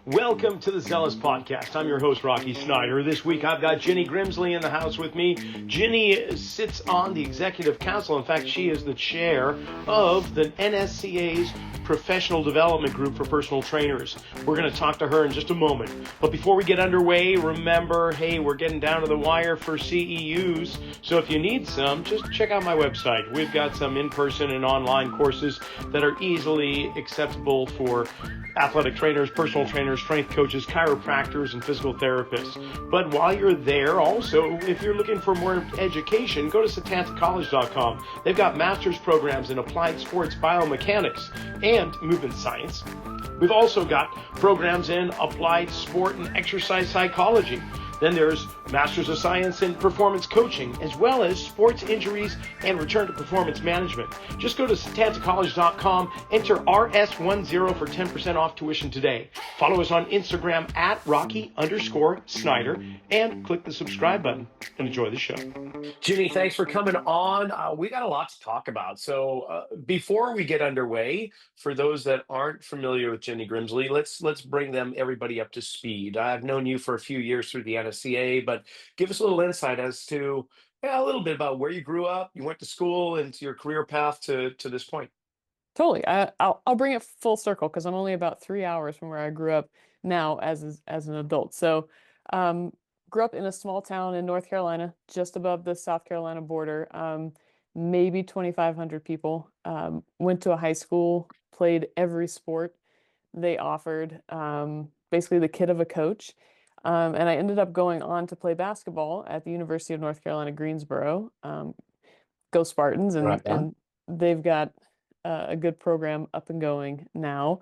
Welcome to the Zealous Podcast. I'm your host, Rocky Snyder. This week, I've got Gini Grimsley in the house with me. Ginny sits on the Executive Council. In fact, she is the chair of the NSCA's Professional Development Group for Personal Trainers. We're going to talk to her in just a moment. But before we get underway, remember, hey, we're getting down to the wire for CEUs. So if you need some, just check out my website. We've got some in-person and online courses that are easily acceptable for athletic trainers, personal trainers, strength coaches, chiropractors, and physical therapists. But while you're there, also, if you're looking for more education, go to satantacollege.com. They've got master's programs in applied sports biomechanics and movement science. We've also got programs in applied sport and exercise psychology. Then there's Masters of Science in Performance Coaching, as well as sports injuries and return to performance management. Just go to satantacollege.com, enter RS10 for 10% off tuition today. Follow us on Instagram at Rocky_Snyder and click the subscribe button and enjoy the show. Ginny, thanks for coming on. We got a lot to talk about. So before we get underway, for those that aren't familiar with Gini Grimsley, let's bring everybody up to speed. I've known you for a few years through the NSCA, but give us a little insight as to a little bit about where you grew up, you went to school, and your career path to this point. Totally. I'll bring it full circle because I'm only about 3 hours from where I grew up now as an adult. So, grew up in a small town in North Carolina, just above the South Carolina border. Maybe 2,500 people. Went to a high school, played every sport they offered. Basically the kid of a coach. And I ended up going on to play basketball at the University of North Carolina, Greensboro. Go Spartans, and they've got a good program up and going now.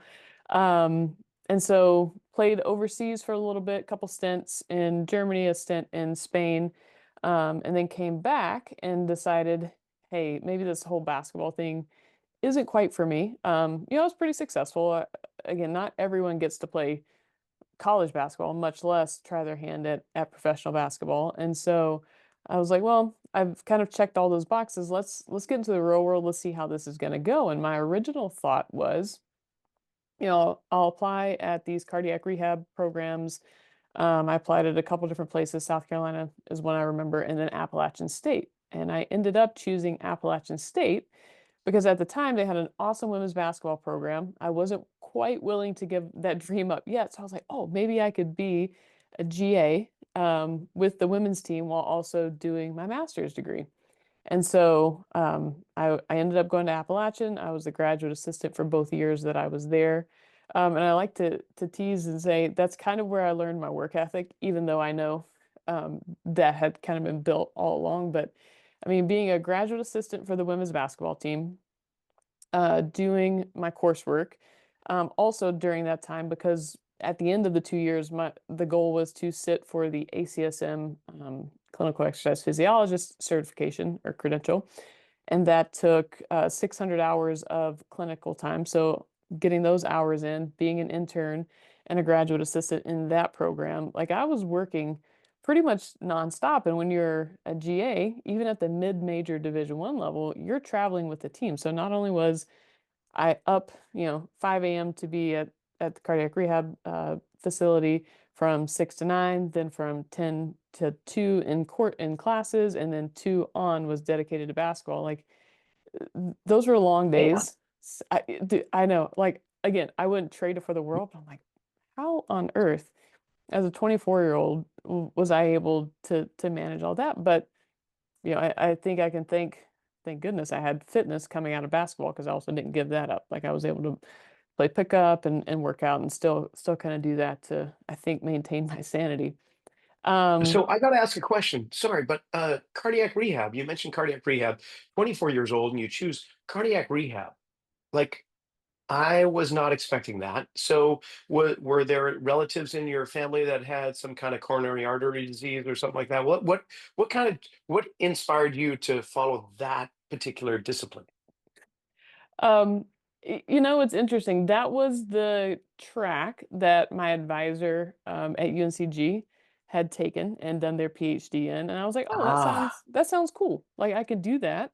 And so played overseas for a little bit, a couple stints in Germany, a stint in Spain, and then came back and decided, hey, maybe this whole basketball thing isn't quite for me. I was pretty successful. Again, not everyone gets to play college basketball, much less try their hand at professional basketball. And so I was like, well, I've kind of checked all those boxes. Let's get into the real world. Let's see how this is going to go. And my original thought was, I'll apply at these cardiac rehab programs. I applied at a couple different places. South Carolina is one I remember, and then Appalachian State. And I ended up choosing Appalachian State because at the time they had an awesome women's basketball program. I wasn't quite willing to give that dream up yet. So I was like, oh, maybe I could be a GA with the women's team while also doing my master's degree. And so I ended up going to Appalachian. I was the graduate assistant for both years that I was there. And I like to tease and say that's kind of where I learned my work ethic, even though I know that had kind of been built all along. But I mean, being a graduate assistant for the women's basketball team, doing my coursework, also during that time, because at the end of the 2 years, the goal was to sit for the ACSM clinical exercise physiologist certification or credential. And that took 600 hours of clinical time. So getting those hours in, being an intern and a graduate assistant in that program, like I was working pretty much nonstop. And when you're a GA, even at the mid-major Division I level, you're traveling with the team. So not only was I up, 5 a.m. to be at the cardiac rehab facility from 6 to 9, then from 10 to 2 in classes, and then 2 on was dedicated to basketball. Like those were long days. I know, like, again, I wouldn't trade it for the world, but I'm like, how on earth, as a 24-year-old, was I able to manage all that? But, I think I can thank goodness I had fitness coming out of basketball because I also didn't give that up. Like I was able to play pickup and work out and still kind of do that to, I think, maintain my sanity. So I got to ask a question. Sorry, but cardiac rehab, you mentioned cardiac rehab, 24 years old, and you choose cardiac rehab. Like, I was not expecting that. So were there relatives in your family that had some kind of coronary artery disease or something like that? What inspired you to follow that particular discipline? It's interesting. That was the track that my advisor at UNCG had taken and done their PhD in, and I was like, oh, Ah, that sounds cool. Like I could do that.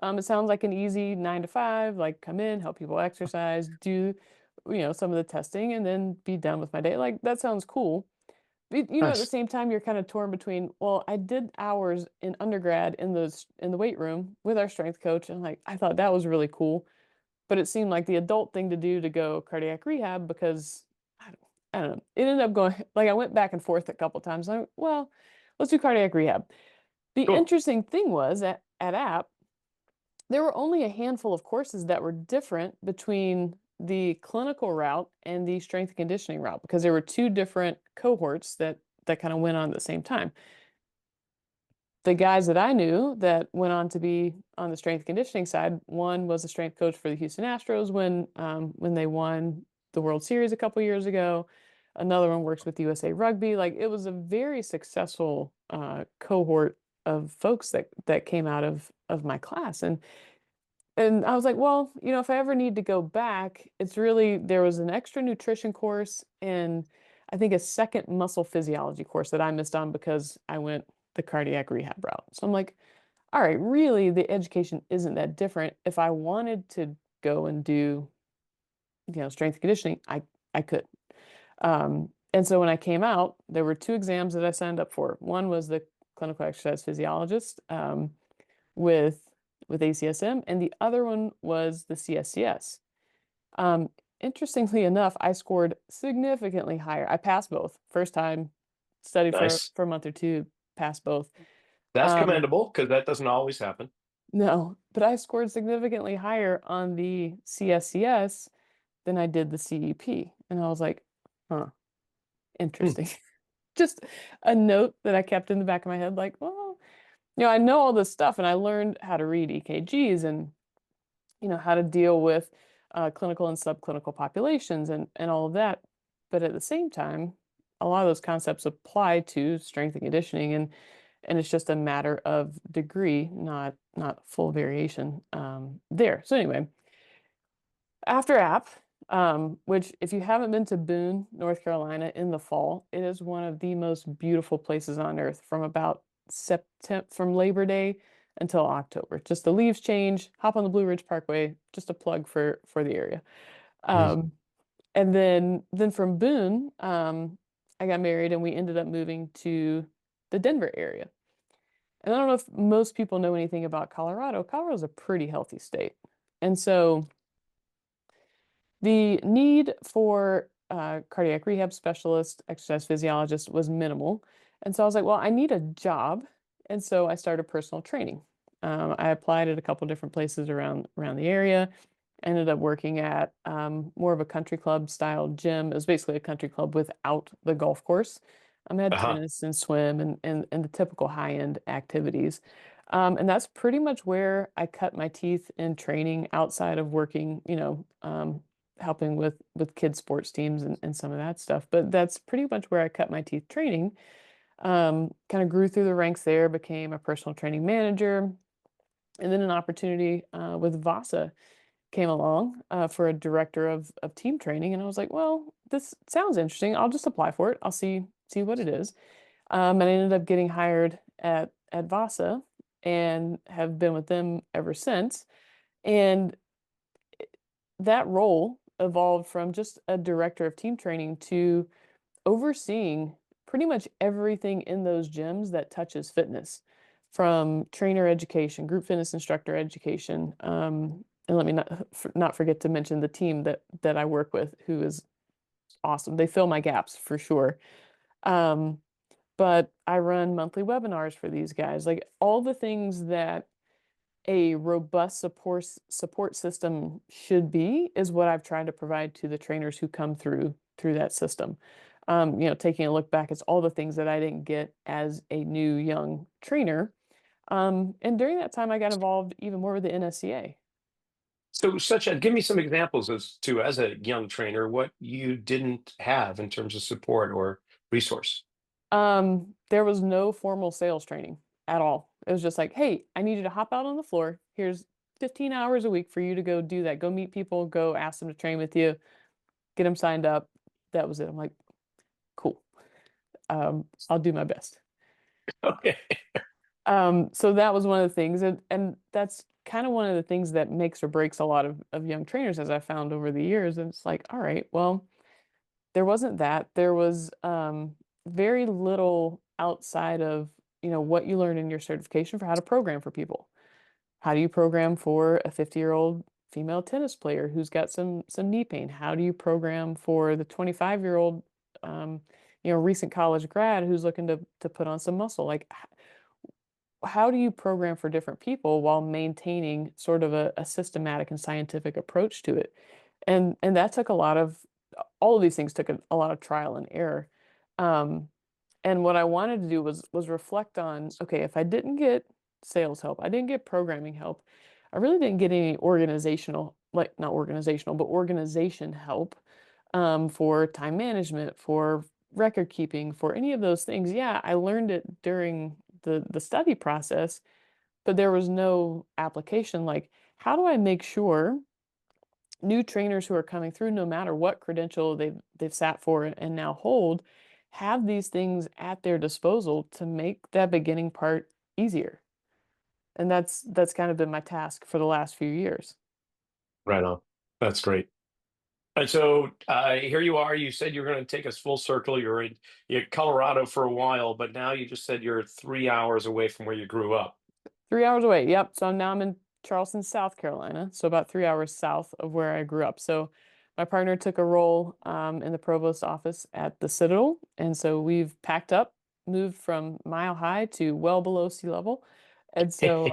It sounds like an easy 9 to 5. Like come in, help people exercise, do some of the testing and then be done with my day. Like, that sounds cool. But, at the Nice. same time, you're kind of torn between, well, I did hours in undergrad in the weight room with our strength coach, and like I thought that was really cool. But it seemed like the adult thing to do to go cardiac rehab because I don't know. It ended up going like I went back and forth a couple times. Like, well, let's do cardiac rehab. The Cool. interesting thing was at App, there were only a handful of courses that were different between the clinical route and the strength and conditioning route because there were two different cohorts that kind of went on at the same time. The guys that I knew that went on to be on the strength and conditioning side, one was a strength coach for the Houston Astros when they won the World Series a couple years ago. Another one works with USA Rugby. Like, it was a very successful cohort of folks that came out of my class, and I was like, well, if I ever need to go back, it's really, there was an extra nutrition course and I think a second muscle physiology course that I missed on because I went the cardiac rehab route. So I'm like, all right, really, the education isn't that different. If I wanted to go and do, strength and conditioning, I could. And so when I came out, there were two exams that I signed up for. One was the clinical exercise physiologist, with ACSM, and the other one was the CSCS. Um, Interestingly enough, I scored significantly higher. I passed both. First time, studied Nice. for a month or two, passed both. That's Um, commendable because that doesn't always happen. no, but I scored significantly higher on the CSCS than I did the CEP. And I was like, huh, Hmm. interesting. Just a note that I kept in the back of my head, like, well, I know all this stuff and I learned how to read EKGs and how to deal with clinical and subclinical populations and all of that. But at the same time, a lot of those concepts apply to strength and conditioning, and it's just a matter of degree, not full variation there. So anyway, after App, which if you haven't been to Boone, North Carolina in the fall, it is one of the most beautiful places on earth from about from Labor Day until October. Just the leaves change, hop on the Blue Ridge Parkway, just a plug for the area. Hmm. Um, and then from Boone, I got married and we ended up moving to the Denver area. And I don't know if most people know anything about Colorado. Colorado's a pretty healthy state. And so the need for cardiac rehab specialist, exercise physiologist was minimal. And so I was like, well, I need a job. And so I started personal training. I applied at a couple different places around the area. Ended up working at more of a country club style gym. It was basically a country club without the golf course. I had Uh-huh. tennis and swim and the typical high-end activities. And that's pretty much where I cut my teeth in training outside of working, helping with kids sports teams and some of that stuff. But that's pretty much where I cut my teeth training. Kind of grew through the ranks there, became a personal training manager, and then an opportunity with VASA came along for a director of team training, and I was like, well, this sounds interesting. I'll just apply for it. I'll see what it is. And I ended up getting hired at VASA and have been with them ever since. And that role evolved from just a director of team training to overseeing pretty much everything in those gyms that touches fitness, from trainer education, group fitness instructor education. And let me not forget to mention the team that I work with, who is awesome. They fill my gaps for sure. Um, but I run monthly webinars for these guys, like all the things that a robust support system should be is what I've tried to provide to the trainers who come through that system. Taking a look back, it's all the things that I didn't get as a new young trainer. And during that time, I got involved even more with the NSCA. So, give me some examples as a young trainer, what you didn't have in terms of support or resource. There was no formal sales training at all. It was just like, hey, I need you to hop out on the floor. Here's 15 hours a week for you to go do that. Go meet people, go ask them to train with you, get them signed up. That was it. I'm like, cool. I'll do my best. Okay. So that was one of the things, and that's kind of one of the things that makes or breaks a lot of young trainers, as I found over the years. And it's like, all right, well, there wasn't that. There was very little outside of, what you learn in your certification for how to program for people. How do you program for a 50-year-old female tennis player who's got some knee pain? How do you program for the 25-year-old recent college grad who's looking to put on some muscle? Like, how do you program for different people while maintaining sort of a systematic and scientific approach to it? And that took a lot of all of these things took a lot of trial and error. Um, and what I wanted to do was reflect on, okay, if I didn't get sales help, I didn't get programming help, I really didn't get any organizational, like not organizational, but organization help for time management, for record keeping, for any of those things. Yeah, I learned it during the study process, but there was no application. Like, how do I make sure new trainers who are coming through, no matter what credential they've sat for and now hold, have these things at their disposal to make that beginning part easier? And that's kind of been my task for the last few years. Right on. That's great. And so here you are. You said you're going to take us full circle. You're in Colorado for a while, but now you just said you're 3 hours away from where you grew up. 3 hours away. Yep. So now I'm in Charleston, South Carolina. So about 3 hours south of where I grew up. So my partner took a role in the provost office at the Citadel. And so we've packed up, moved from Mile High to well below sea level. And so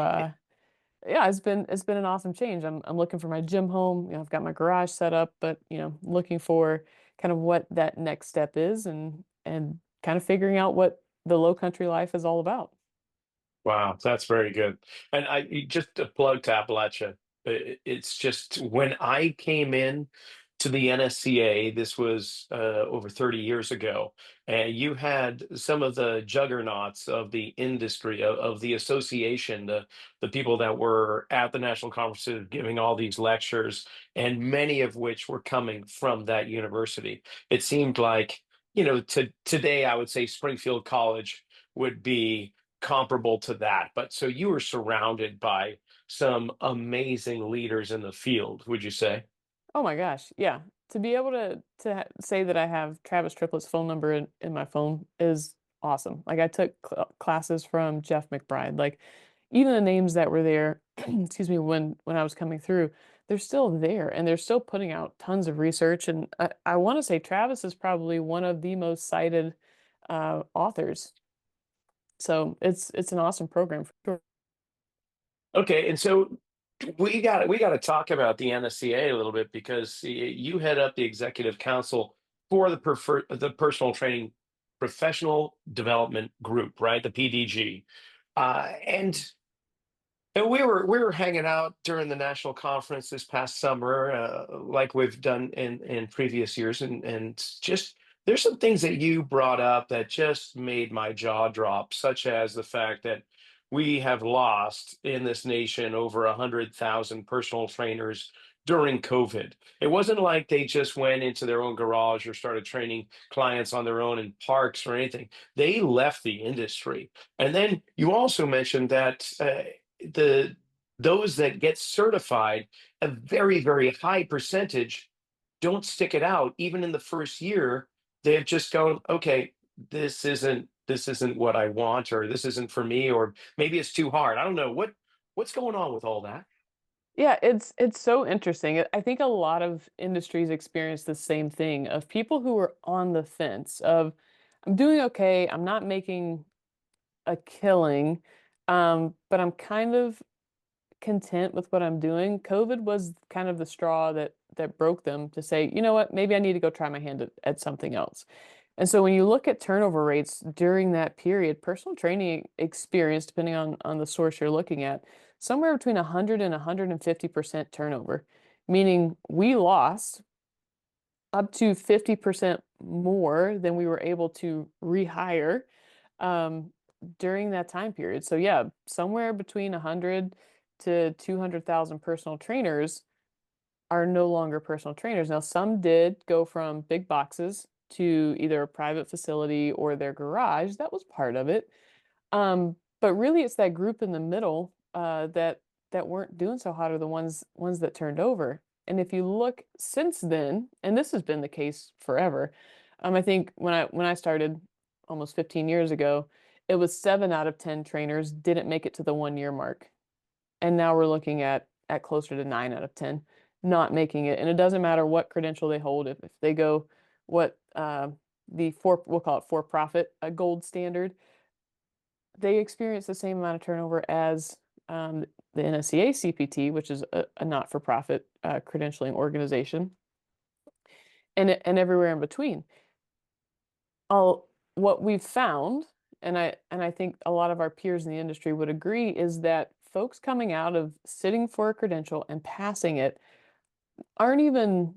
yeah, it's been an awesome change. I'm looking for my gym home. I've got my garage set up, but looking for kind of what that next step is, and kind of figuring out what the low country life is all about. Wow, that's very good. And just a plug to Appalachia. It's just when I came in to the NSCA, this was over 30 years ago, and you had some of the juggernauts of the industry, of the association, the people that were at the national conferences giving all these lectures, and many of which were coming from that university. It seemed like, today I would say Springfield College would be comparable to that. But so you were surrounded by some amazing leaders in the field, would you say? Oh my gosh, yeah. To be able say that I have Travis Triplett's phone number in my phone is awesome. Like, I took classes from Jeff McBride. Like, even the names that were there, excuse me, when I was coming through, they're still there and they're still putting out tons of research. And I want to say Travis is probably one of the most cited authors. So it's an awesome program for sure. Okay, and so we got to talk about the NSCA a little bit because you head up the executive council for the personal training professional development group, right? The PDG. And we were hanging out during the national conference this past summer, like we've done in previous years, and just there's some things that you brought up that just made my jaw drop, such as the fact that we have lost in this nation over 100,000 personal trainers during COVID. It wasn't like they just went into their own garage or started training clients on their own in parks or anything. They left the industry. And then you also mentioned that. The those that get certified, a very, very high percentage don't stick it out. Even in the first year, they've just gone, okay, this isn't what I want, or this isn't for me, or maybe it's too hard. I don't know what's going on with all that. Yeah, it's so interesting. I think a lot of industries experience the same thing of people who are on the fence of, I'm doing okay, I'm not making a killing, but I'm kind of content with what I'm doing. COVID was kind of the straw that broke them to say, you know what, maybe I need to go try my hand at something else. And so when you look at turnover rates during that period, personal training experience, depending on the source you're looking at, somewhere between 100 and 150% turnover, meaning we lost up to 50% more than we were able to rehire um, during that time period. So yeah, somewhere between 100 to 200,000 personal trainers are no longer personal trainers. Now, some did go from big boxes to either a private facility or their garage. That was part of it. But really, it's that group in the middle that that weren't doing so hot are the ones that turned over. And if you look since then, and this has been the case forever, I think when I started almost 15 years ago, it was 7 out of 10 trainers didn't make it to the 1 year mark. And now we're looking at closer to 9 out of 10 not making it. And it doesn't matter what credential they hold. If they go what we'll call it for-profit, a gold standard, they experience the same amount of turnover as the NSCA CPT, which is a not-for-profit credentialing organization, and everywhere in between. What we've found, and I think a lot of our peers in the industry would agree, is that folks coming out of sitting for a credential and passing it aren't even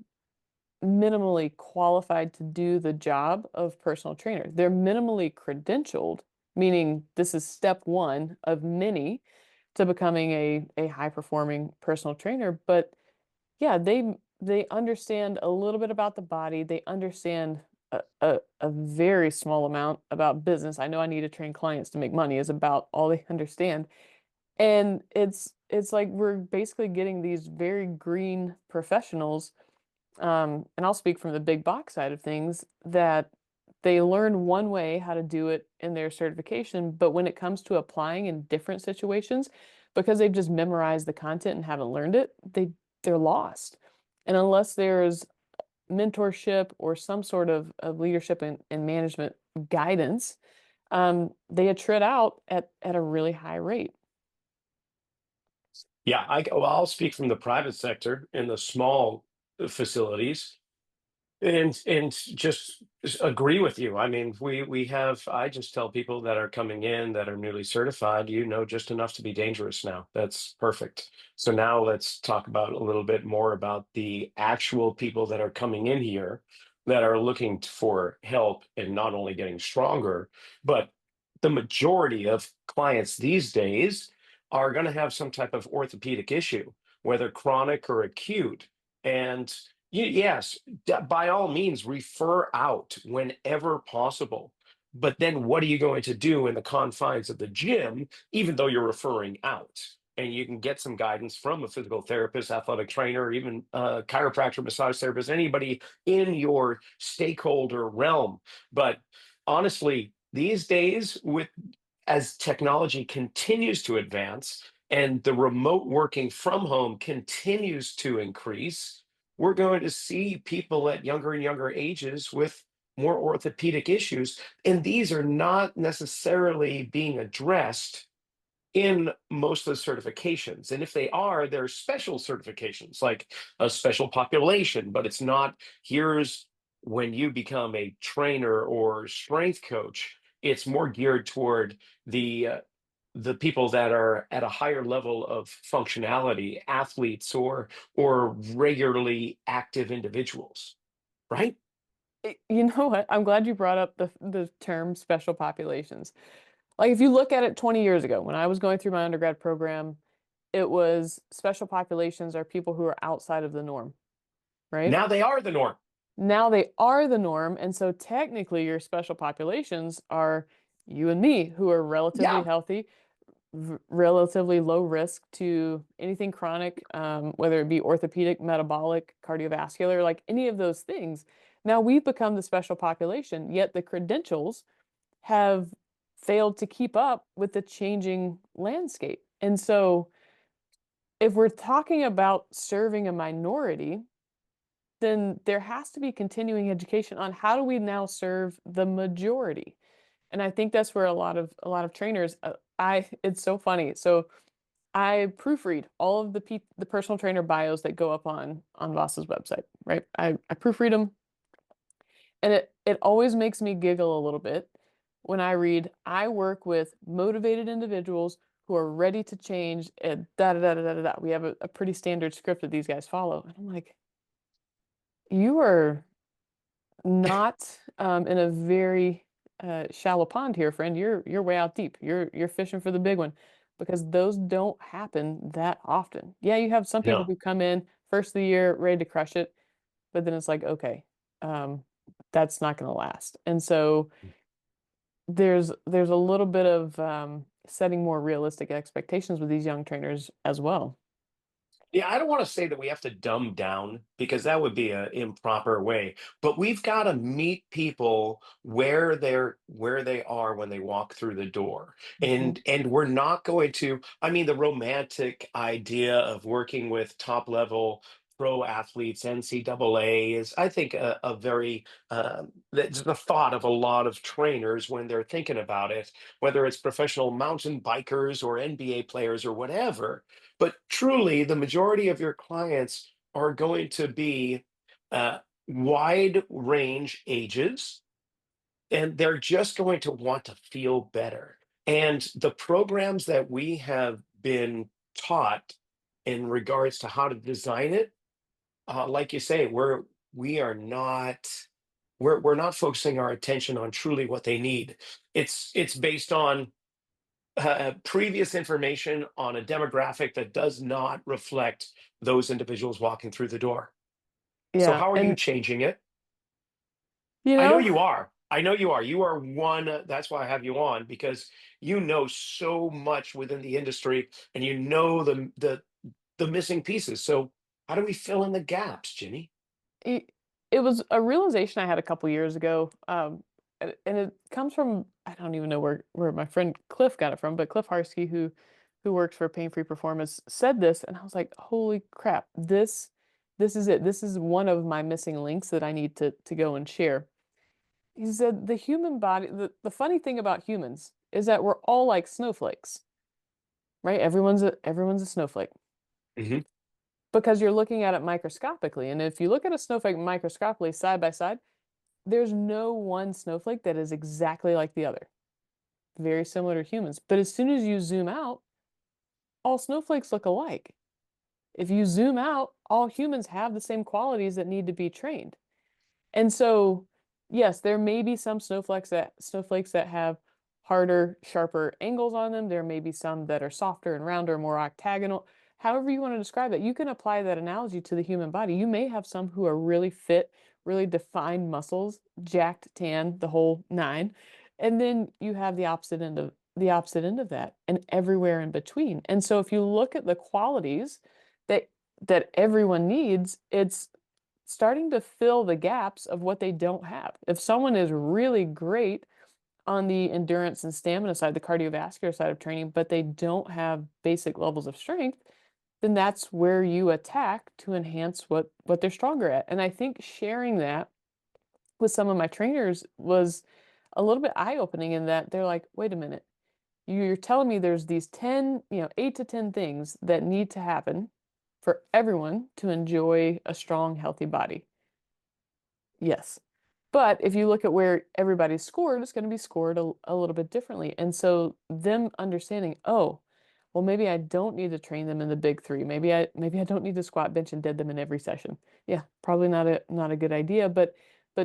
minimally qualified to do the job of personal trainer. They're minimally credentialed, meaning this is step one of many to becoming a high-performing personal trainer. But yeah, they understand a little bit about the body. They understand a very small amount about business. I know I need to train clients to make money is about all they understand. And it's like we're basically getting these very green professionals, and I'll speak from the big box side of things, that they learn one way how to do it in their certification, but when it comes to applying in different situations, because they've just memorized the content and haven't learned it, they're lost. And unless there's mentorship or some sort of leadership and management guidance, they attrit out at a really high rate. Yeah, I'll speak from the private sector in the small facilities and just agree with you. I mean, I just tell people that are coming in that are newly certified, you know, just enough to be dangerous now. That's perfect. So now let's talk about a little bit more about the actual people that are coming in here that are looking for help and not only getting stronger, but the majority of clients these days are going to have some type of orthopedic issue, whether chronic or acute. And yes, by all means, refer out whenever possible. But then what are you going to do in the confines of the gym, even though you're referring out? And you can get some guidance from a physical therapist, athletic trainer, even a chiropractor, massage therapist, anybody in your stakeholder realm. But honestly, these days, as technology continues to advance and the remote working from home continues to increase, we're going to see people at younger and younger ages with more orthopedic issues. And these are not necessarily being addressed in most of the certifications. And if they are, they're special certifications, like a special population, but it's not, here's when you become a trainer or strength coach. It's more geared toward the people that are at a higher level of functionality, athletes or regularly active individuals, right? You know what? I'm glad you brought up the term special populations. Like if you look at it 20 years ago, when I was going through my undergrad program, it was special populations are people who are outside of the norm, right? Now they are the norm. Now they are the norm. And so technically your special populations are you and me, who are relatively healthy, relatively low risk to anything chronic, whether it be orthopedic, metabolic, cardiovascular, like any of those things. Now we've become the special population, yet the credentials have failed to keep up with the changing landscape. And so if we're talking about serving a minority, then there has to be continuing education on how do we now serve the majority. And I think that's where a lot of trainers, it's so funny. So I proofread all of the personal trainer bios that go up on VASA's website, right? I proofread them, and it always makes me giggle a little bit when I read, I work with motivated individuals who are ready to change, and da da da da da da. We have a pretty standard script that these guys follow. And I'm like, you are not in a very shallow pond here, friend. You're way out deep. You're fishing for the big one, because those don't happen that often. Yeah, you have some people No. who come in first of the year ready to crush it, but then it's like, okay, that's not going to last. And so there's a little bit of setting more realistic expectations with these young trainers as well. Yeah, I don't want to say that we have to dumb down because that would be an improper way, but we've got to meet people where they are when they walk through the door. Mhm. And we're not going to, I mean, the romantic idea of working with top level pro athletes, NCAA is, I think, a very that's the thought of a lot of trainers when they're thinking about it, whether it's professional mountain bikers or NBA players or whatever. But truly, the majority of your clients are going to be uh, wide range ages, and they're just going to want to feel better. And the programs that we have been taught in regards to how to design it, like you say, we are not we're not focusing our attention on truly what they need. It's based on previous information on a demographic that does not reflect those individuals walking through the door. So Yeah, how are you and changing it? you I know know, you are. I know you are. You are one. That's why I have you on because you know so much within the industry and you know the missing pieces. So how do we fill in the gaps, Ginny? it, it was a realization I had a couple years ago, and it comes from I don't even know where my friend Cliff got it from, but Cliff Harsky, who works for Pain Free Performance, said this, and I was like, "Holy crap! This is it. This is one of my missing links that I need to go and share." He said the human body. The funny thing about humans is that we're all like snowflakes, right? Everyone's a snowflake Hmm. because you're looking at it microscopically, and if you look at a snowflake microscopically side by side, there's no one snowflake that is exactly like the other. Very similar to humans. But as soon as you zoom out, all snowflakes look alike. If you zoom out, all humans have the same qualities that need to be trained. And so, yes, there may be some snowflakes that have harder, sharper angles on them. There may be some that are softer and rounder, more octagonal. However you want to describe that, you can apply that analogy to the human body. You may have some who are really fit, really defined muscles, jacked, tan, the whole nine. And then you have the opposite end of that and everywhere in between. And so if you look at the qualities that that everyone needs, it's starting to fill the gaps of what they don't have. If someone is really great on the endurance and stamina side, the cardiovascular side of training, but they don't have basic levels of strength, then that's where you attack to enhance what they're stronger at. And I think sharing that with some of my trainers was a little bit eye-opening in that they're like, wait a minute, you're telling me there's these 10, 8 to 10 things that need to happen for everyone to enjoy a strong, healthy body. Yes. But if you look at where everybody's scored, it's going to be scored a little bit differently. And so them understanding, oh, well, maybe I don't need to train them in the big three. Maybe I don't need to squat, bench, and dead them in every session. Yeah, probably not a good idea. But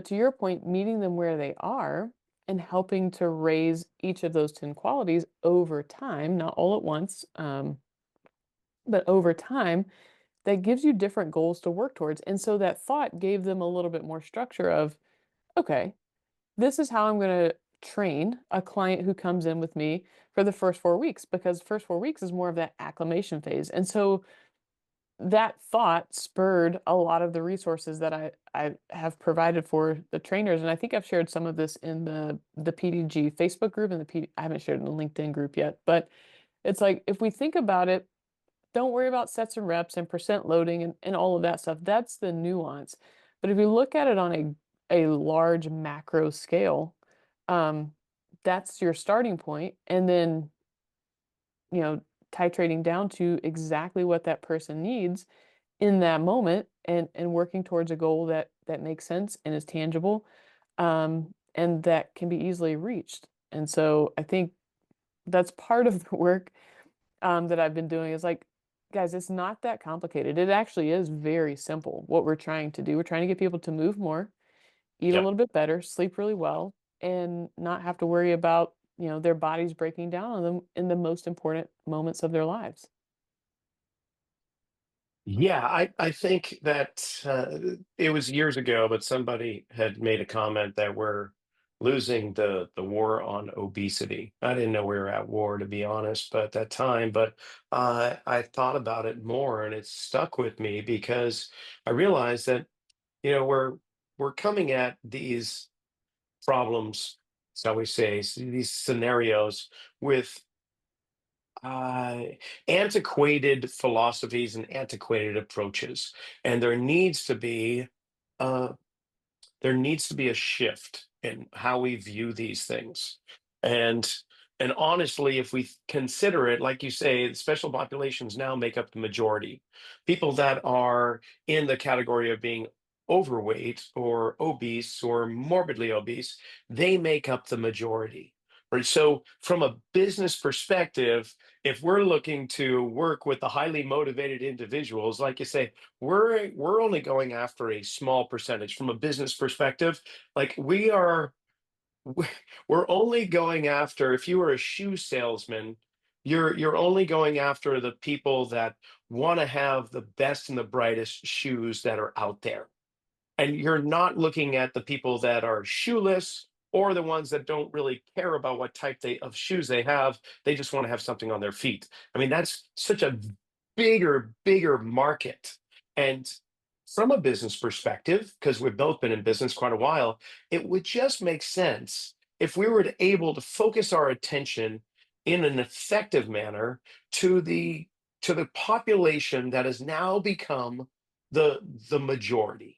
to your point, meeting them where they are and helping to raise each of those 10 qualities over time, not all at once, but over time, that gives you different goals to work towards. And so that thought gave them a little bit more structure of, okay, this is how I'm going to train a client who comes in with me for the first 4 weeks, because first 4 weeks is more of that acclimation phase. And so that thought spurred a lot of the resources that I have provided for the trainers. And I think I've shared some of this in the PDG Facebook group and I haven't shared in the LinkedIn group yet, but it's like, if we think about it, don't worry about sets and reps and percent loading and all of that stuff. That's the nuance. But if you look at it on a large macro scale, um, that's your starting point. And then, you know, titrating down to exactly what that person needs in that moment and working towards a goal that makes sense and is tangible, and that can be easily reached. And so I think that's part of the work that I've been doing is like, guys, it's not that complicated. It actually is very simple what we're trying to do. We're trying to get people to move more, eat a Yep. little bit better, sleep really well, and not have to worry about, their bodies breaking down on them in the most important moments of their lives. Yeah, I think that it was years ago, but somebody had made a comment that losing the war on obesity. I didn't know we were at war, to be honest, but at that time, but I thought about it more, and it stuck with me because I realized that, we're coming at these problems, shall we say, these scenarios with uh, antiquated philosophies and antiquated approaches, and uh, there needs to be a shift in how we view these things. And and honestly, if we consider it, like you say, special populations now make up the majority. People that are in the category of being overweight or obese or morbidly obese, they make up the majority. Right. So from a business perspective, if we're looking to work with the highly motivated individuals, like you say, we're only going after a small percentage from a business perspective. Like we- we're only going after, if you were a shoe salesman, you're only going after the people that want to have the best and the brightest shoes that are out there, and you're not looking at the people that are shoeless or the ones that don't really care about what type of shoes they have. They just want to have something on their feet. I mean, that's such a bigger market. And from a business perspective, because we've both been in business quite a while, it would just make sense if we were able to focus our attention in an effective manner to the population that has now become the majority.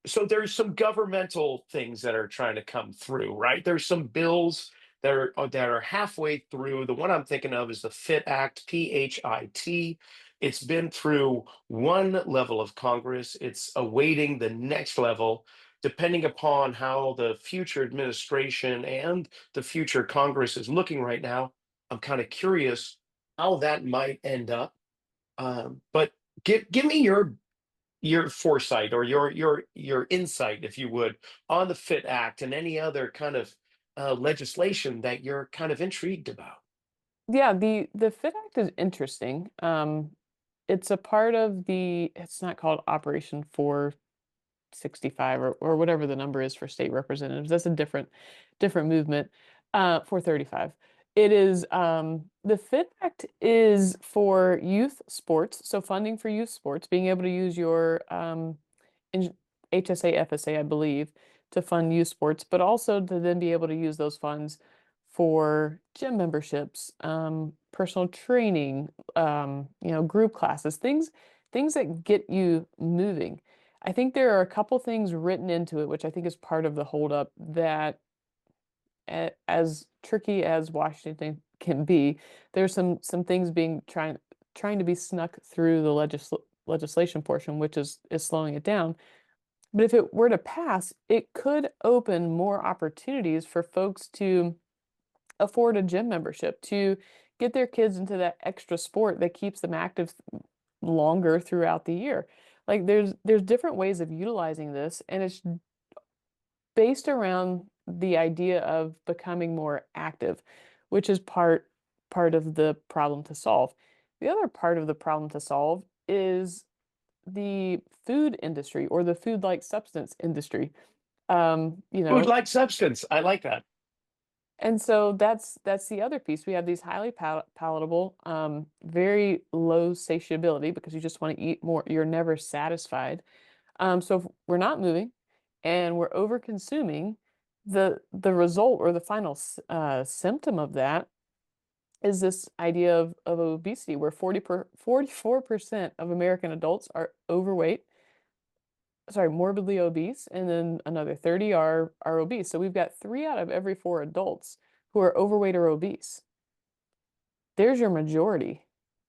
So there's some governmental things that are trying to come through, right? There's some bills that are halfway through. The one I'm thinking of is the FIT Act, PHIT. It's been through one level of Congress. It's awaiting the next level, depending upon how the future administration and the future Congress is looking right now. I'm kind of curious how that might end up. But give me your foresight or your insight, if you would, on the FIT Act and any other kind of legislation that you're kind of intrigued about. Yeah, the FIT Act is interesting. It's a part of it's not called Operation 465 or whatever the number is for state representatives. That's a different movement. 435. It is the FIT Act is for youth sports, so funding for youth sports, being able to use your HSA, FSA, I believe, to fund youth sports, but also to then be able to use those funds for gym memberships, personal training, group classes, things that get you moving. I think there are a couple things written into it, which I think is part of the holdup that, as tricky as Washington can be, there's some things trying to be snuck through the legislation portion, which is slowing it down. But if it were to pass, it could open more opportunities for folks to afford a gym membership, to get their kids into that extra sport that keeps them active longer throughout the year. Like there's different ways of utilizing this, and it's based around the idea of becoming more active, which is part of the problem to solve. The other part of the problem to solve is the food industry or the food-like substance industry. Um, you Food know, like substance. I like that. and so that's the other piece. We have these highly palatable, very low satiability because you just want to eat more. You're never satisfied. So if we're not moving and we're over consuming, the result or the final symptom of that is this idea of obesity, where 44% of American adults are overweight, sorry, morbidly obese, and then another 30 are obese. So we've got 3 out of every 4 adults who are overweight or obese. There's your majority.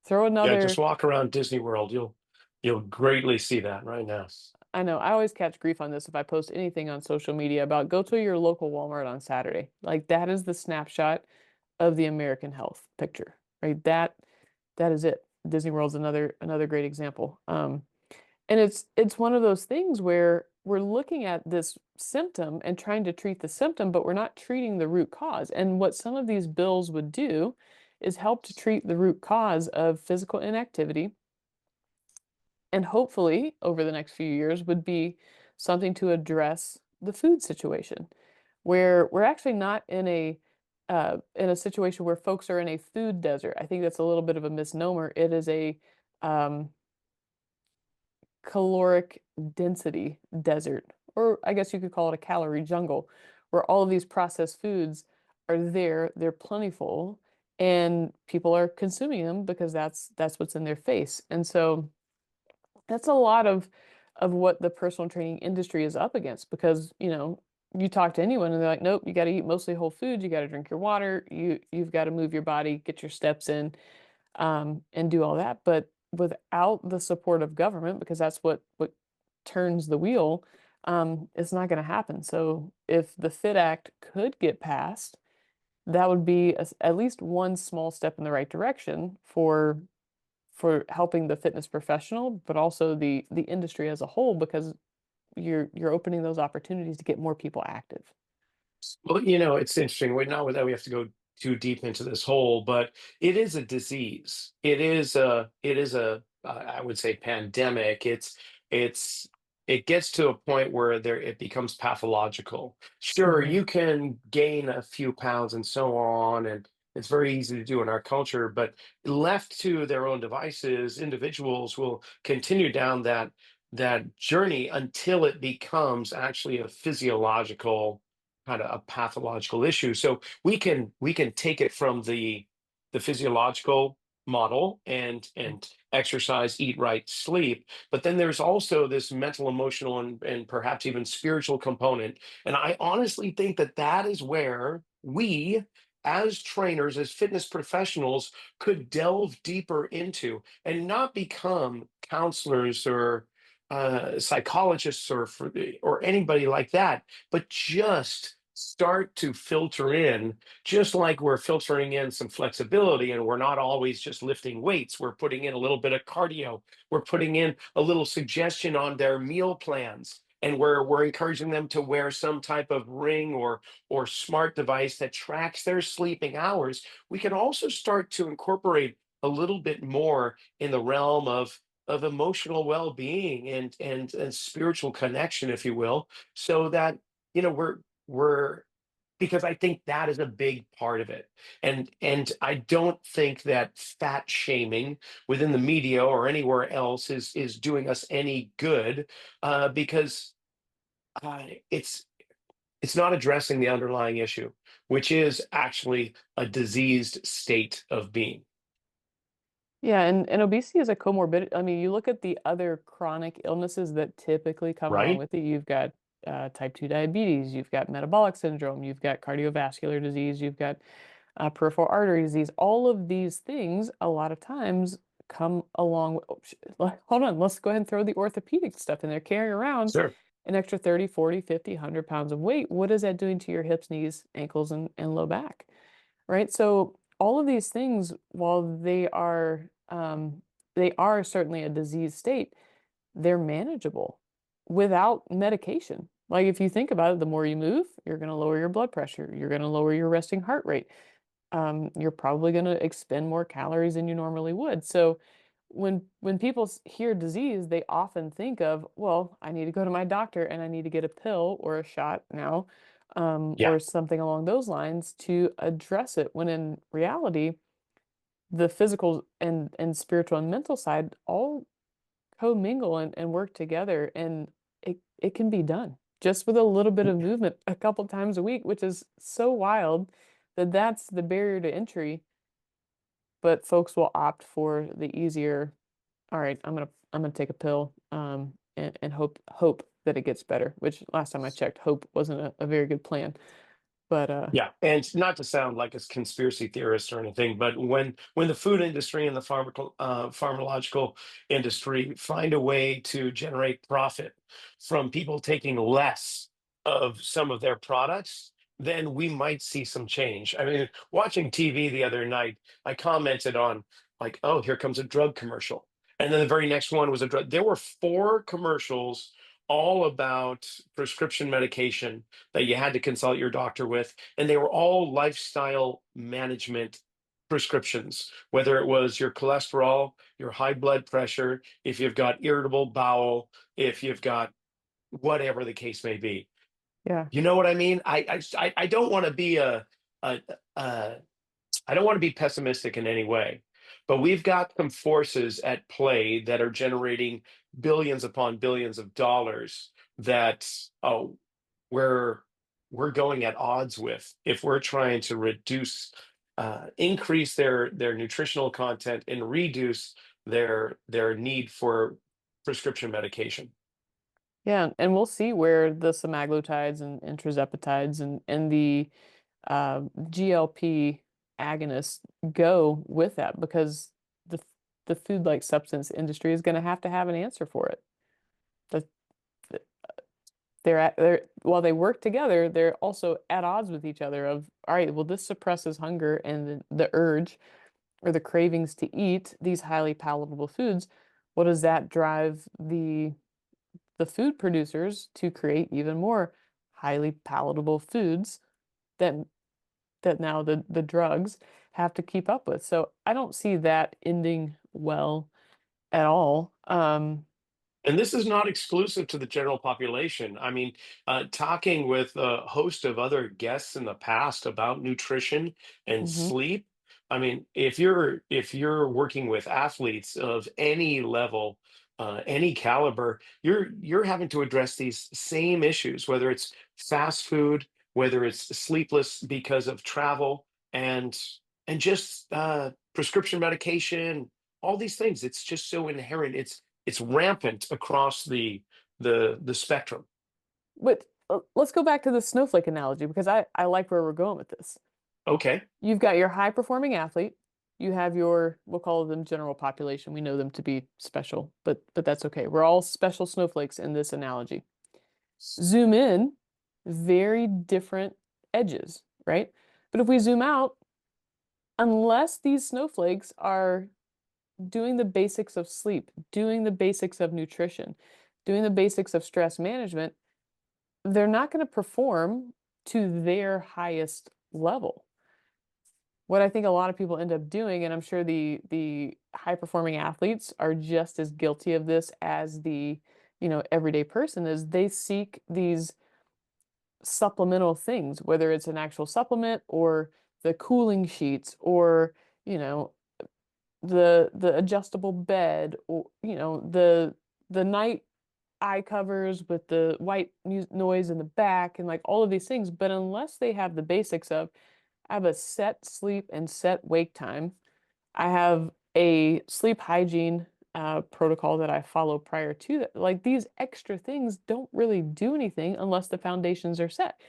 Throw Yeah, just another, walk around Disney World. You'll greatly see that right now. I know, I always catch grief on this if I post anything on social media about go to your local Walmart on Saturday. Like that is the snapshot of the American health picture, right? That is it. Disney World's another great example. And it's one of those things where we're looking at this symptom and trying to treat the symptom, but we're not treating the root cause. And what some of these bills would do is help to treat the root cause of physical inactivity, and hopefully over the next few years would be something to address the food situation, where we're actually not in a situation where folks are in a food desert. I think that's a little bit of a misnomer. It is a um, caloric density desert, or I guess you could call it a calorie jungle, where all of these processed foods are there, they're plentiful, and people are consuming them because that's what's in their face. And so that's a lot of what the personal training industry is up against, because, you talk to anyone and they're like, nope, you got to eat mostly whole foods, you got to drink your water, you've got to move your body, get your steps in, and do all that. But without the support of government, because that's what turns the wheel, it's not going to happen. So if the FIT Act could get passed, that would be at least one small step in the right direction for helping the fitness professional, but also the industry as a whole, because you're opening those opportunities to get more people active. Well, it's interesting. Not that we have to go too deep into this hole, but it is a disease. It is a I would say pandemic. It's it gets to a point where it becomes pathological. Sure, Mhm. you can gain a few pounds and so on, and it's very easy to do in our culture, but left to their own devices, individuals will continue down that journey until it becomes actually a physiological kind of a pathological issue. So we can take it from the physiological model and exercise, eat right, sleep. But then there's also this mental, emotional, and perhaps even spiritual component. And I honestly think that is where we, as trainers, as fitness professionals, could delve deeper into and not become counselors or psychologists or anybody like that, but just start to filter in, just like we're filtering in some flexibility, and we're not always just lifting weights. We're putting in a little bit of cardio. We're putting in a little suggestion on their meal plans. And we're encouraging them to wear some type of ring or smart device that tracks their sleeping hours. We can also start to incorporate a little bit more in the realm of emotional well-being and spiritual connection, if you will, so that we're because I think that is a big part of it. And I don't think that fat shaming within the media or anywhere else is doing us any good, because uh, it's it's not addressing the underlying issue, which is actually a diseased state of being. Yeah, and obesity is a comorbidity. I mean, you look at the other chronic illnesses that typically come along Right? with it. You've got type 2 diabetes, you've got metabolic syndrome, you've got cardiovascular disease, you've got peripheral artery disease. All of these things, a lot of times, come along with, hold on, let's go ahead and throw the orthopedic stuff in there. Carrying around Sure. an extra 30, 40, 50, 100 pounds of weight. What is that doing to your hips, knees, ankles, and low back? Right? So all of these things, while they are certainly a disease state, they're manageable without medication. Like if you think about it, the more you move, you're going to lower your blood pressure, you're going to lower your resting heart rate. You're probably going to expend more calories than you normally would. So when people hear disease, they often think of, well, I need to go to my doctor and I need to get a pill or a shot now, Yeah. or something along those lines to address it. When in reality, the physical and spiritual and mental side all commingle and work together, and it can be done just with a little bit of movement a couple times a week, which is so wild that that's the barrier to entry. But folks will opt for the easier, all right, I'm gonna take a pill, and hope that it gets better, which last time I checked, hope wasn't a very good plan. But Yeah, and not to sound like a conspiracy theorist or anything, but when the food industry and the pharmacological industry find a way to generate profit from people taking less of some of their products, then we might see some change. I mean, watching TV the other night, I commented on like, "Oh, here comes a drug commercial," and then the very next one was a drug. There were four commercials all about prescription medication that you had to consult your doctor with, and they were all lifestyle management prescriptions, whether it was your cholesterol, your high blood pressure, if you've got irritable bowel, if you've got whatever the case may be. Yeah. You know what I mean? I don't want to be a, a I don't want to be pessimistic in any way, but we've got some forces at play that are generating billions upon billions of dollars that we're we're going at odds with if we're trying to increase their nutritional content and reduce their need for prescription medication. Yeah, and we'll see where the semaglutides and tirzepatides and the GLP agonists go with that, because the the food-like substance industry is going to have an answer for it. The, the- they're while they work together, they're also at odds with each other. Of, all right, well, this suppresses hunger and the urge or the cravings to eat these highly palatable foods. What does that drive the food producers to create even more highly palatable foods that now the drugs have to keep up with. So I don't see that ending well at all. And this is not exclusive to the general population. I mean, talking with a host of other guests in the past about nutrition and Mhm. sleep. I mean, if you're working with athletes of any level, any caliber, you're having to address these same issues, whether it's fast food, whether it's sleepless because of travel, and just prescription medication, all these things. It's just so inherent. It's rampant across the spectrum. But let's go back to the snowflake analogy, because I like where we're going with this. Okay. You've got your high performing athlete. You have your, we'll call them general population. We know them to be special, but that's okay. We're all special snowflakes in this analogy. Zoom in, very different edges, right? But if we zoom out, unless these snowflakes are doing the basics of sleep, doing the basics of nutrition, doing the basics of stress management, they're not going to perform to their highest level. What I think a lot of people end up doing, and I'm sure the high performing athletes are just as guilty of this as the, everyday person, is they seek these supplemental things, whether it's an actual supplement or the cooling sheets or, you know, the adjustable bed, or, the night eye covers with the white noise in the back, and like all of these things. But unless they have the basics of, I have a set sleep and set wake time, I have a sleep hygiene protocol that I follow prior to that, like these extra things don't really do anything unless the foundations are set.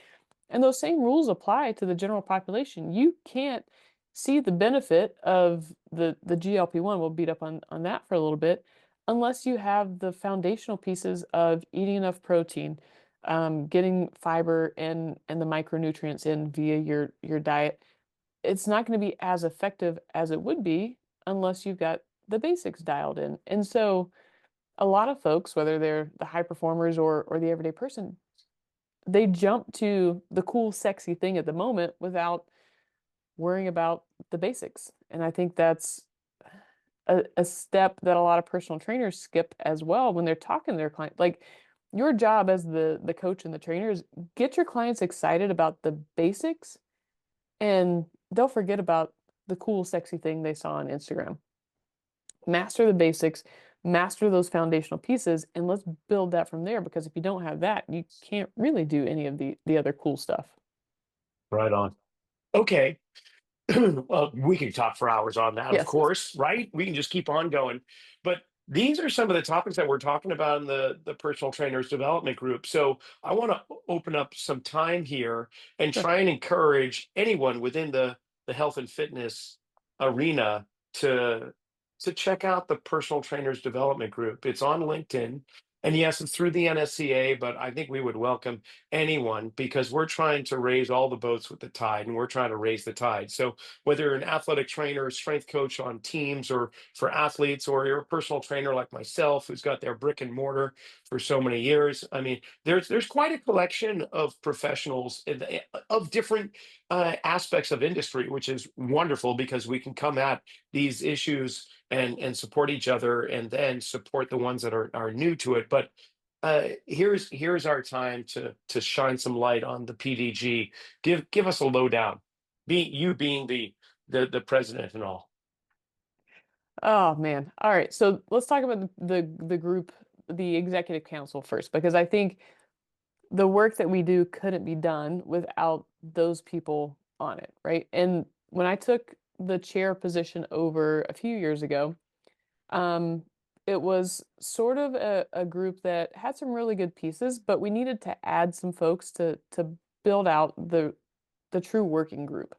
And those same rules apply to the general population. You can't see the benefit of the GLP-1, we'll beat up on that for a little bit, unless you have the foundational pieces of eating enough protein, getting fiber and the micronutrients in via your diet. It's not going to be as effective as it would be unless you've got the basics dialed in. And so a lot of folks, whether they're the high performers or the everyday person, they jump to the cool, sexy thing at the moment without worrying about the basics. And I think that's a step that a lot of personal trainers skip as well when they're talking to their client. Like, your job as the coach and the trainer is get your clients excited about the basics, and they'll forget about the cool, sexy thing they saw on Instagram. Master the basics, master those foundational pieces, and let's build that from there. Because if you don't have that, you can't really do any of the other cool stuff. Right on. Okay. Well, we could talk for hours on that, of Yes. course, right? We can just keep on going. But these are some of the topics that we're talking about in the personal trainers development group. So I want to open up some time here and Sure. try and encourage anyone within the health and fitness arena to check out the personal trainers development group. It's on LinkedIn. And yes, it's through the NSCA, but I think we would welcome anyone, because we're trying to raise all the boats with the tide, and we're trying to raise the tide. So whether you're an athletic trainer, strength coach on teams or for athletes, or you're a personal trainer like myself who's got their brick and mortar for so many years, I mean, there's quite a collection of professionals of different aspects of industry, which is wonderful because we can come at these issues and support each other, and then support the ones that are new to it. But Here's our time to shine some light on the PDG. Give us a lowdown. Being the president and all. Oh man. All right. So let's talk about the group, the executive council first, because I think the work that we do couldn't be done without those people on it, right? And when I took the chair position over a few years ago, um, it was sort of a group that had some really good pieces, but we needed to add some folks to build out the true working group.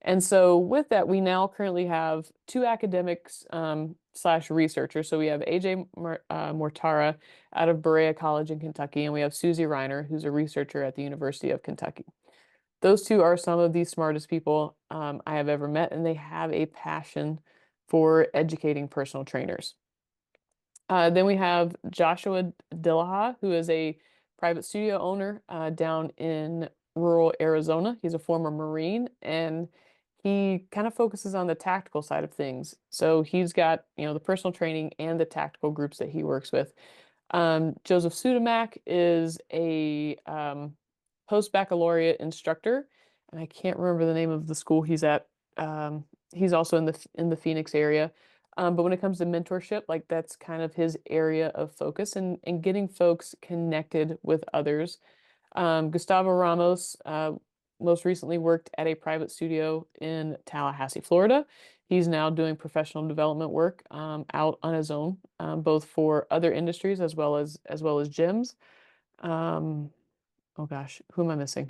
And so with that, we now currently have two academics slash researchers. So we have AJ Mortara out of Berea College in Kentucky, and we have Susie Reiner, who's a researcher at the University of Kentucky. Those two are some of the smartest people I have ever met, and they have a passion for educating personal trainers. Then we have Joshua Dillaha, who is a private studio owner down in rural Arizona. He's a former Marine, and he kind of focuses on the tactical side of things. So he's got, the personal training and the tactical groups that he works with. Joseph Sudamak is a post-baccalaureate instructor, and I can't remember the name of the school he's at. He's also in the Phoenix area. But when it comes to mentorship, like that's kind of his area of focus and getting folks connected with others. Gustavo Ramos most recently worked at a private studio in Tallahassee, Florida. He's now doing professional development work out on his own, both for other industries as well as gyms. Oh gosh, who am I missing?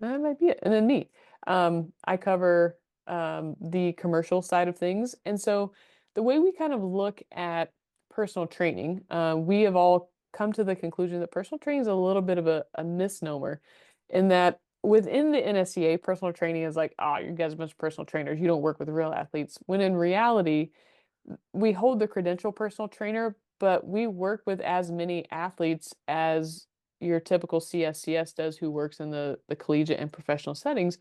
That might be it. And then me. I cover the commercial side of things. And so the way we kind of look at personal training, we have all come to the conclusion that personal training is a little bit of a misnomer in that within the NSCA, personal training is like, oh, you guys are a bunch of personal trainers. You don't work with real athletes. When in reality, we hold the credential personal trainer, but we work with as many athletes as your typical CSCS does who works in the collegiate and professional settings.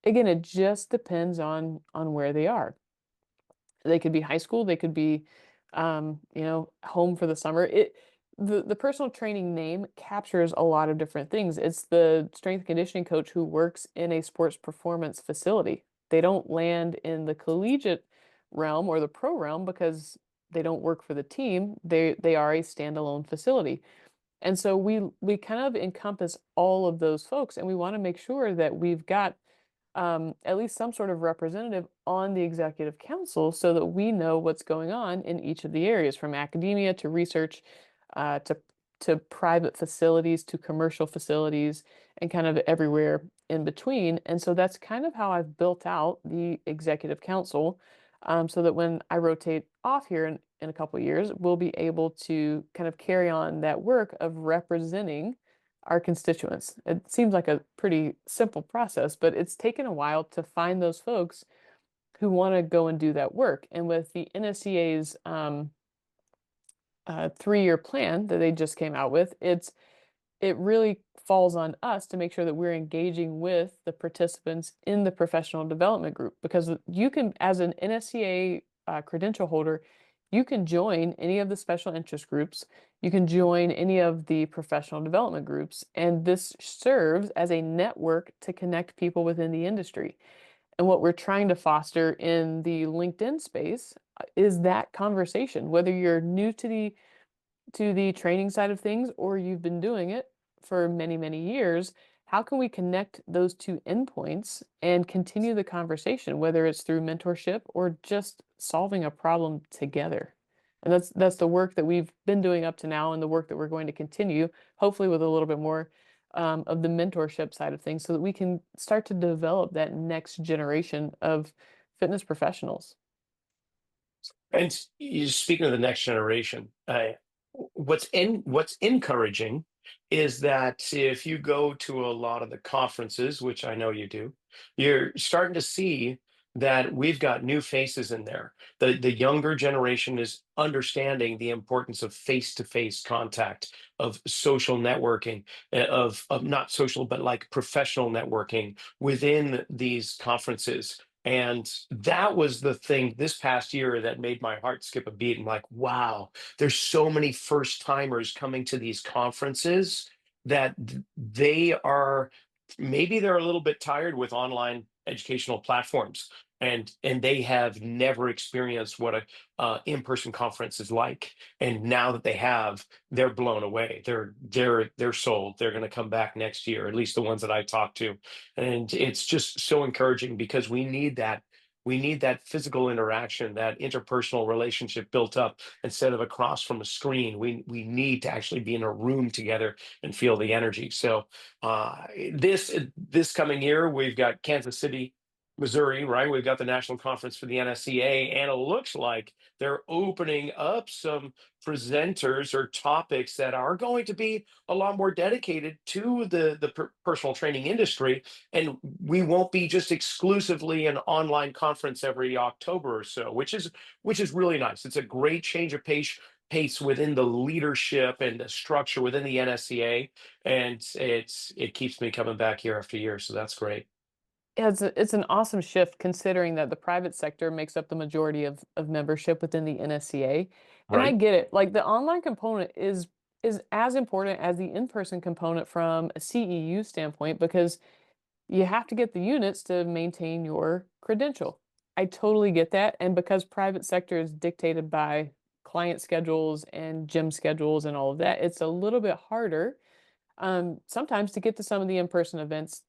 Again, it just depends on where they are. They could be high school, they could be home for the summer. The personal training name captures a lot of different things. It's the strength and conditioning coach who works in a sports performance facility. They don't land in the collegiate realm or the pro realm because they don't work for the team. They are a standalone facility. And so we kind of encompass all of those folks, and we want to make sure that we've got at least some sort of representative on the executive council so that we know what's going on in each of the areas, from academia to research to private facilities to commercial facilities and kind of everywhere in between. And so that's kind of how I've built out the executive council, so that when I rotate off here in a couple of years, we'll be able to kind of carry on that work of representing our constituents. It seems like a pretty simple process, but it's taken a while to find those folks who want to go and do that work. And with the NSCA's 3-year plan that they just came out with, it really falls on us to make sure that we're engaging with the participants in the professional development group, because you can, as an NSCA credential holder, you can join any of the special interest groups, you can join any of the professional development groups, and this serves as a network to connect people within the industry. And what we're trying to foster in the LinkedIn space is that conversation, whether you're new to the training side of things or you've been doing it for many, many years. How can we connect those two endpoints and continue the conversation, whether it's through mentorship or just solving a problem together? And that's the work that we've been doing up to now, and the work that we're going to continue, hopefully with a little bit more of the mentorship side of things, so that we can start to develop that next generation of fitness professionals. And speaking of the next generation, what's encouraging is that if you go to a lot of the conferences, which I know you do, you're starting to see that we've got new faces in there. The younger generation is understanding the importance of face-to-face contact, of social networking, of not social but like professional networking within these conferences. And that was the thing this past year that made my heart skip a beat. I'm like, wow, there's so many first timers coming to these conferences that they are, maybe they're a little bit tired with online educational platforms, and they have never experienced what a in-person conference is like. And now that they have, they're blown away. They're sold. They're going to come back next year, at least the ones that I talked to. And it's just so encouraging because we need that physical interaction, that interpersonal relationship built up instead of across from a screen. We need to actually be in a room together and feel the energy. So this coming year, we've got Kansas City, Missouri, right? We've got the national conference for the NSCA, and it looks like they're opening up some presenters or topics that are going to be a lot more dedicated to the personal training industry, and we won't be just exclusively an online conference every October or so, which is really nice. It's a great change of pace within the leadership and the structure within the NSCA, and it keeps me coming back year after year. So that's great. Yeah, it's an awesome shift considering that the private sector makes up the majority of membership within the NSCA. And I Right. get it. Like the online component is as important as the in-person component from a CEU standpoint because you have to get the units to maintain your credential. I totally get that. And because private sector is dictated by client schedules and gym schedules and all of that, it's a little bit harder sometimes to get to some of the in-person events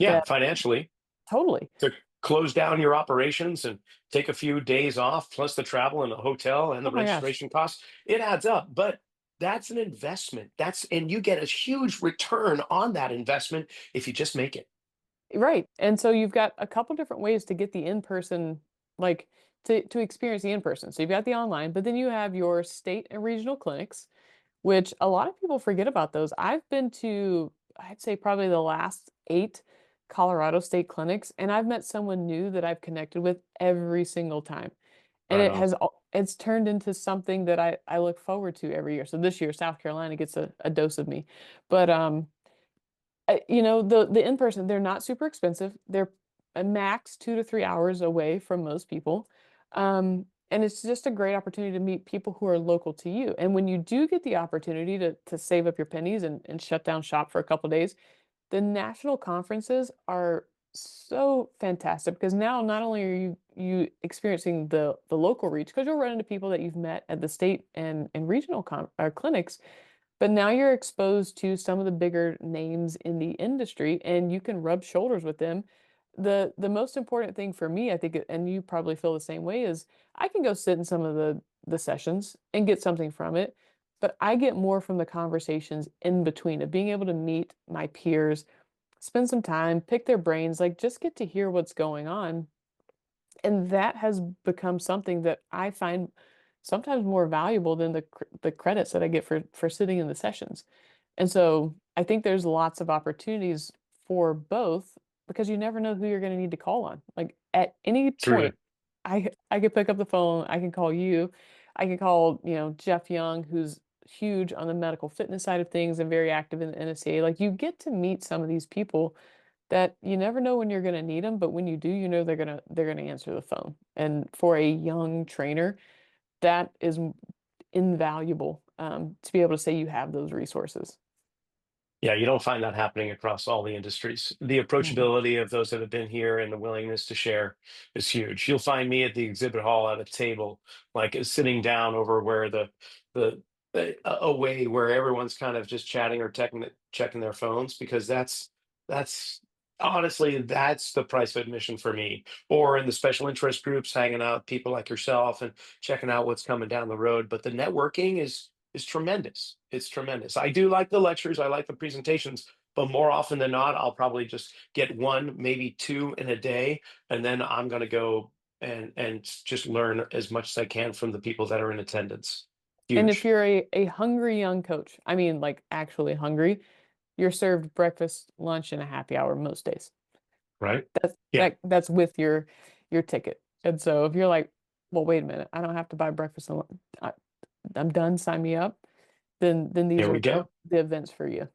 Yeah, that financially, totally. to close down your operations and take a few days off, plus the travel and the hotel and Oh the my gosh. registration costs, it adds up. But that's an investment. And you get a huge return on that investment if you just make it. Right. And so you've got a couple different ways to get the in-person, like to experience the in-person. So you've got the online, but then you have your state and regional clinics, which a lot of people forget about those. I've been to, I'd say probably the last 8 Colorado state clinics, and I've met someone new that I've connected with every single time. And Right on. it's turned into something that I look forward to every year. So this year, South Carolina gets a dose of me. But the in-person, they're not super expensive. They're a max 2 to 3 hours away from most people. And it's just a great opportunity to meet people who are local to you. And when you do get the opportunity to save up your pennies and shut down shop for a couple days, the national conferences are so fantastic because now not only are you experiencing the local reach because you'll run into people that you've met at the state and regional clinics, but now you're exposed to some of the bigger names in the industry and you can rub shoulders with them. The most important thing for me, I think, and you probably feel the same way, is I can go sit in some of the sessions and get something from it, but I get more from the conversations in between of being able to meet my peers, spend some time, pick their brains, like just get to hear what's going on. And that has become something that I find sometimes more valuable than the credits that I get for sitting in the sessions. And so I think there's lots of opportunities for both because you never know who you're going to need to call on. Like at any Truly. point, I could pick up the phone, I can call you, I can call, Jeff Young, who's huge on the medical fitness side of things and very active in the NSCA. Like you get to meet some of these people that you never know when you're going to need them, but when you do, they're going to answer the phone. And for a young trainer, that is invaluable to be able to say you have those resources. Yeah, you don't find that happening across all the industries. The Mhm. approachability of those that have been here and the willingness to share is huge. You'll find me at the exhibit hall at a table, like sitting down over where the away where everyone's kind of just chatting or checking their phones, because that's honestly that's the price of admission for me. Or in the special interest groups, hanging out with people like yourself and checking out what's coming down the road. But the networking is tremendous. It's tremendous. I do like the lectures, I like the presentations, but more often than not, I'll probably just get one, maybe two in a day, and then I'm going to go and just learn as much as I can from the people that are in attendance. And if Huge, you're a hungry young coach, I mean, like actually hungry, you're served breakfast, lunch, and a happy hour most days. right? That's Yeah, that's with your ticket. And so if you're like, well, wait a minute, I don't have to buy breakfast and I'm done, sign me up, then these here are we go. the events for you.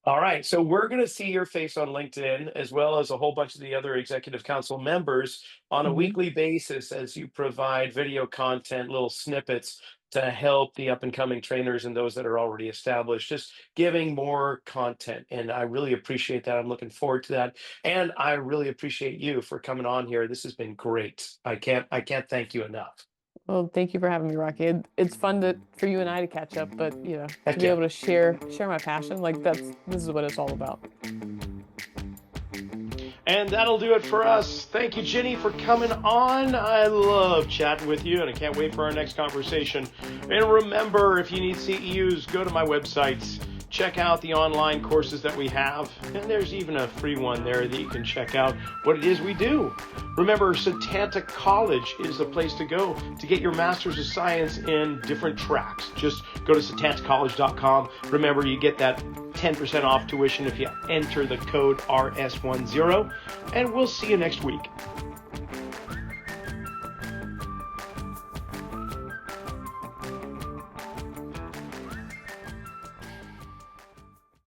All right. So we're going to see your face on LinkedIn as well as a whole bunch of the other executive council members on a Hmm. weekly basis as you provide video content, little snippets to help the up and coming trainers and those that are already established, just giving more content. And I really appreciate that. I'm looking forward to that. And I really appreciate you for coming on here. This has been great. I can't thank you enough. Well, thank you for having me, Rocky. It's fun for you and I to catch up, but to Heck be yeah. able to share my passion, like this is what it's all about. And that'll do it for us. Thank you, Ginny, for coming on. I love chatting with you, and I can't wait for our next conversation. And remember, if you need CEUs, go to my website. Check out the online courses that we have. And there's even a free one there that you can check out what it is we do. Remember, Setanta College is the place to go to get your Master's of Science in different tracks. Just go to setantacollege.com. Remember, you get that 10% off tuition if you enter the code RS10. And we'll see you next week.